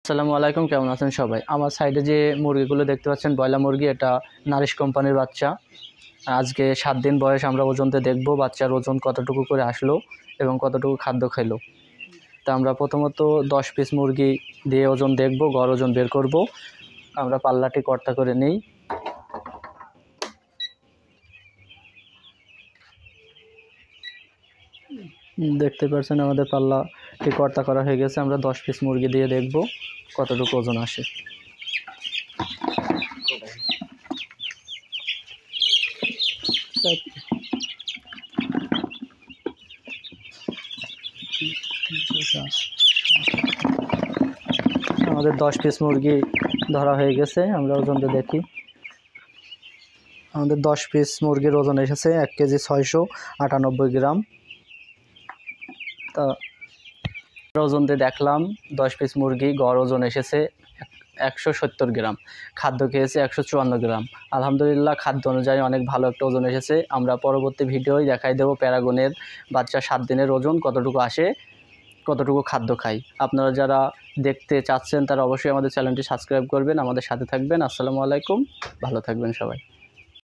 আসসালামু আলাইকুম, কেমন আছেন সবাই? আমার সাইডে যে মুরগিগুলো দেখতে পাচ্ছেন ব্রয়লার মুরগি, এটা নারিশ কোম্পানির বাচ্চা। আজকে 7 দিন বয়স। আমরা ওজনতে দেখব বাচ্চার ওজন কতটুকু করে আসলো এবং কতটুকু খাদ্য খাইলো। তা আমরা প্রথমত 10 পিস মুরগি দিয়ে ওজন দেখব, গড় ওজন বের করব। আমরা পাল্লাটি কর্তা করে নেই। দেখতে পাচ্ছেন আমাদের পাল্লাটি কর্তা করা হয়ে গেছে। আমরা 10 পিস মুরগি দিয়ে দেখব কতটুকু ওজন আসে। আমাদের 10 পিস মুরগি ধরা হয়ে গেছে। আমরা ওজনটা দেখি। আমাদের 10 পিস মুরগির ওজন এসেছে 1 কেজি 698 গ্রাম। তা ওজনতে দেখলাম 10 পিস মুরগি গড় ওজন এসেছে 170 গ্রাম। খাদ্য খেয়েছে 154 গ্রাম। আলহামদুলিল্লাহ, খাদ্য অনুযায়ী অনেক ভালো একটা ওজন এসেছে। আমরা পরবর্তী ভিডিওয় দেখাই দেব প্যারাগনের বাচ্চা 7 দিনের ওজন কতটুকু আসে, কতটুকু খাদ্য খাই। আপনারা যারা দেখতে চাচ্ছেন তারা অবশ্যই আমাদের চ্যানেলটি সাবস্ক্রাইব করবেন, আমাদের সাথে থাকবেন। আসসালামু আলাইকুম, ভালো থাকবেন সবাই।